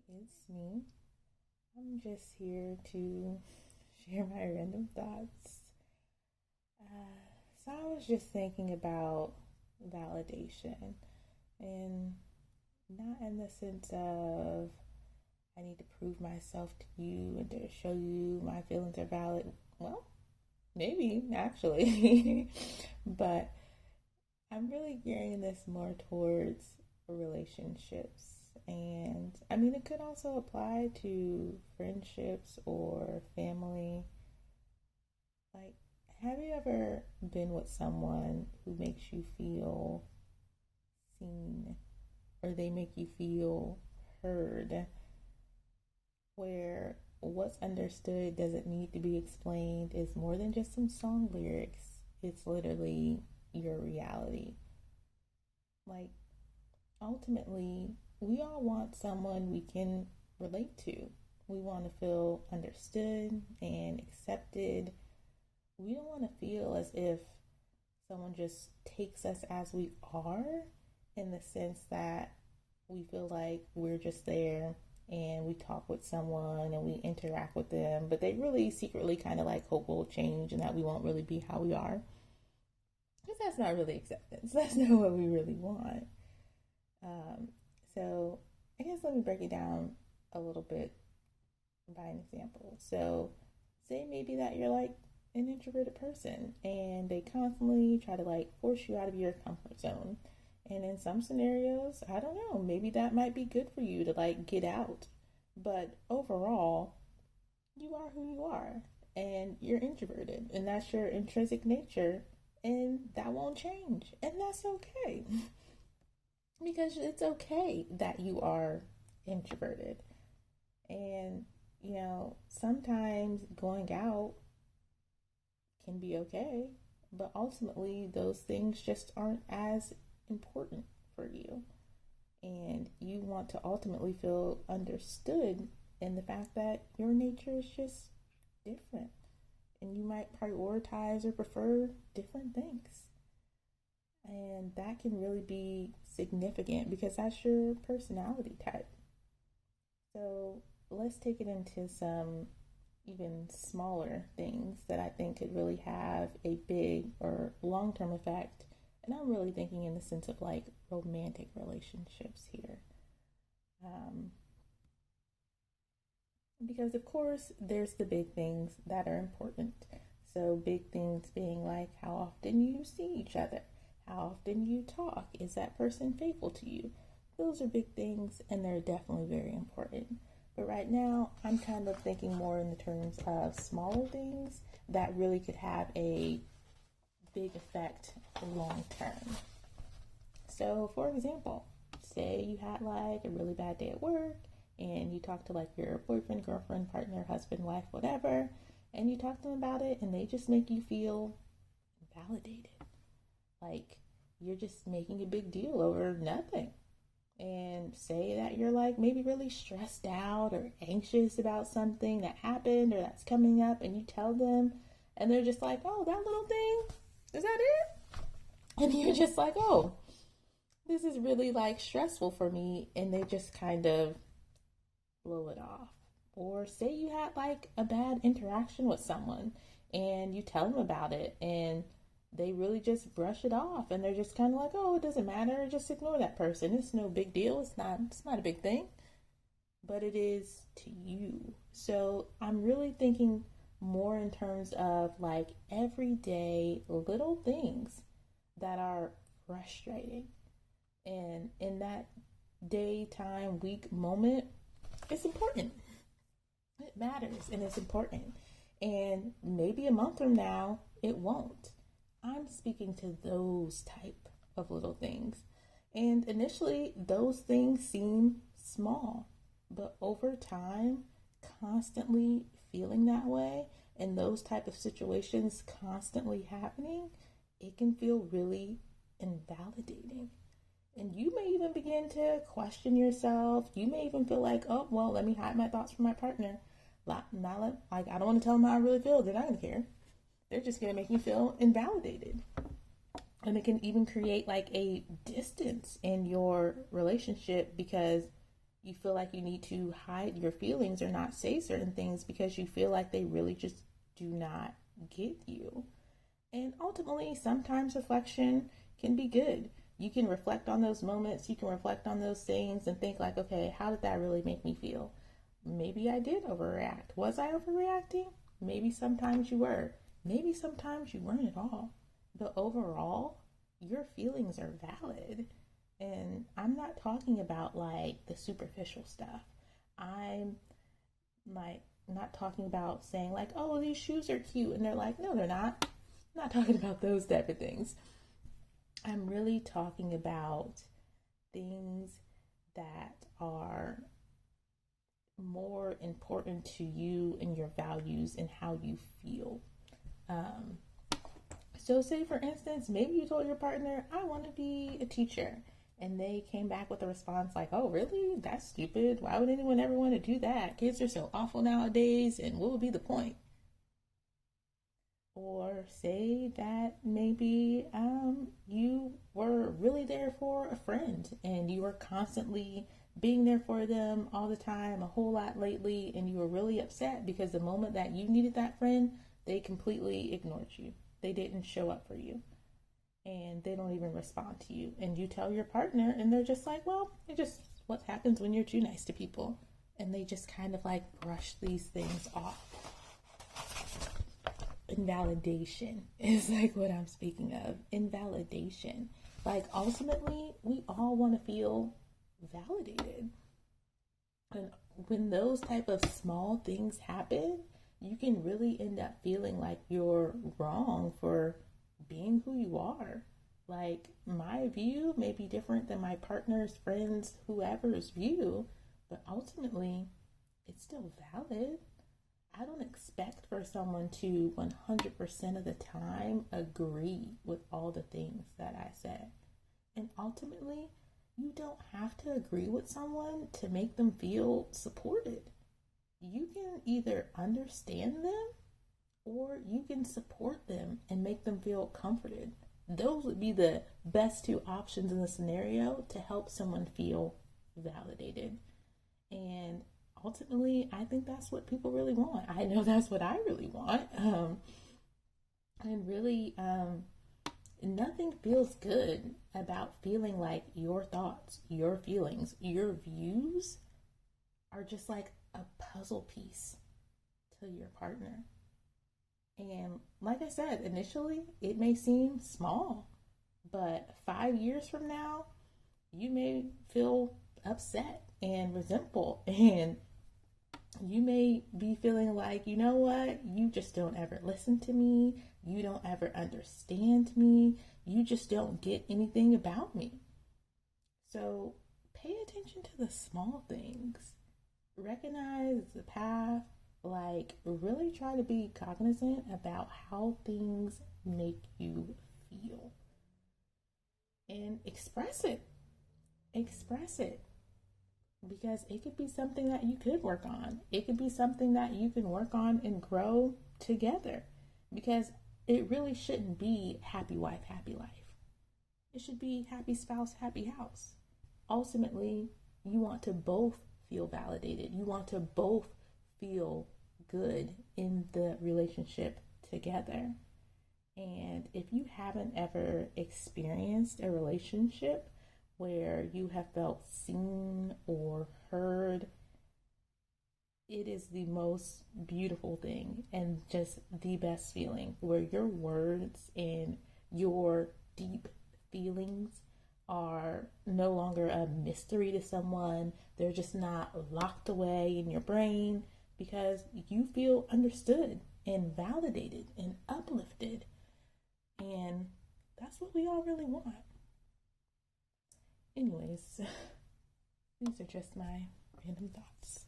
it's me. I'm just here to share my random thoughts. So, I was just thinking about validation, and not in the sense of I need to prove myself to you and to show you my feelings are valid. Well, maybe actually, but I'm really gearing this more towards relationships. And I mean, it could also apply to friendships or family. Like, have you ever been with someone who makes you feel seen or they make you feel heard, where what's understood doesn't need to be explained, is more than just some song lyrics? It's literally your reality. Like, ultimately, we all want someone we can relate to. We want to feel understood and accepted. We don't want to feel as if someone just takes us as we are, in the sense that we feel like we're just there and we talk with someone and we interact with them, but they really secretly kind of like hope we'll change and that we won't really be how we are. Because that's not really acceptance. That's not what we really want. Um, so I guess let me break it down a little bit by an example. So say maybe that you're like an introverted person and they constantly try to like force you out of your comfort zone. And in some scenarios, I don't know, maybe that might be good for you to like get out. But overall, you are who you are and you're introverted and that's your intrinsic nature and that won't change. And that's okay. Because it's okay that you are introverted. And, sometimes going out can be okay, but ultimately, those things just aren't as important for you. And you want to ultimately feel understood in the fact that your nature is just different. And you might prioritize or prefer different things. And that can really be significant because that's your personality type. So let's take it into some even smaller things that I think could really have a big or long term effect. And I'm really thinking in the sense of like romantic relationships here. Um, because, of course, there's the big things that are important. So, big things being like how often you see each other, how often you talk, is that person faithful to you? Those are big things and they're definitely very important. But right now, I'm kind of thinking more in the terms of smaller things that really could have a big effect long term. So, for example, say you had like a really bad day at work and you talk to like your boyfriend, girlfriend, partner, husband, wife, whatever, and you talk to them about it and they just make you feel validated. Like you're just making a big deal over nothing. And say that you're like maybe really stressed out or anxious about something that happened or that's coming up, and you tell them, and they're just like, oh, that little thing, is that it? And you're just like, oh, this is really like stressful for me, and they just kind of blow it off. Or say you had like a bad interaction with someone and you tell them about it and they really just brush it off and they're just kind of like, oh, it doesn't matter, just ignore that person, it's no big deal, it's not a big thing. But it is to you. So I'm really thinking more in terms of like everyday little things that are frustrating, and in that daytime week moment, it's important, it matters, and it's important. And maybe a month from now it won't. I'm speaking to those type of little things. And initially, those things seem small, but over time, constantly feeling that way and those type of situations constantly happening, it can feel really invalidating. And you may even begin to question yourself. You may even feel like, oh, well, let me hide my thoughts from my partner. Like, I don't want to tell them how I really feel. They're not going to care. They're just going to make you feel invalidated. And it can even create like a distance in your relationship because You feel like you need to hide your feelings or not say certain things because you feel like they really just do not get you. And ultimately, sometimes reflection can be good. You can reflect on those moments, you can reflect on those things and think like, okay, how did that really make me feel? Maybe I did overreact. Was I overreacting? Maybe sometimes you were. Maybe sometimes you weren't at all. But overall, your feelings are valid. And I'm not talking about like the superficial stuff. I'm like not talking about saying like, oh, these shoes are cute. And they're like, no, they're not. I'm not talking about those type of things. I'm really talking about things that are more important to you and your values and how you feel. So say for instance, maybe you told your partner, I want to be a teacher. And they came back with a response like, oh, really? That's stupid. Why would anyone ever want to do that? Kids are so awful nowadays, and what would be the point? Or say that maybe you were really there for a friend and you were constantly being there for them all the time, a whole lot lately, and you were really upset because the moment that you needed that friend, they completely ignored you. They didn't show up for you. And they don't even respond to you. And you tell your partner, and they're just like, well, it just what happens when you're too nice to people. And they just kind of like brush these things off. Invalidation is like what I'm speaking of. Invalidation. Like ultimately, we all want to feel validated. And when those type of small things happen, you can really end up feeling like you're wrong for being who you are. Like my view may be different than my partner's, friends, whoever's view, but ultimately it's still valid. I don't expect for someone to 100% of the time agree with all the things that I said. And ultimately, you don't have to agree with someone to make them feel supported. You can either understand them or you can support them and make them feel comforted. Those would be the best two options in the scenario to help someone feel validated. And ultimately, I think that's what people really want. I know that's what I really want. And really, nothing feels good about feeling like your thoughts, your feelings, your views are just like a puzzle piece to your partner. And like I said, initially it may seem small, but 5 years from now, you may feel upset and resentful, and you may be feeling like, you know what, you just don't ever listen to me, you don't ever understand me, you just don't get anything about me. So pay attention to the small things. Recognize the path. Like, really try to be cognizant about how things make you feel. And express it. Express it. Because it could be something that you could work on. It could be something that you can work on and grow together. Because it really shouldn't be happy wife, happy life. It should be happy spouse, happy house. Ultimately, you want to both feel validated. You want to both feel good in the relationship together. And if you haven't ever experienced a relationship where you have felt seen or heard, it is the most beautiful thing and just the best feeling, where your words and your deep feelings are no longer a mystery to someone. They're just not locked away in your brain, because you feel understood and validated and uplifted. And that's what we all really want. Anyways, these are just my random thoughts.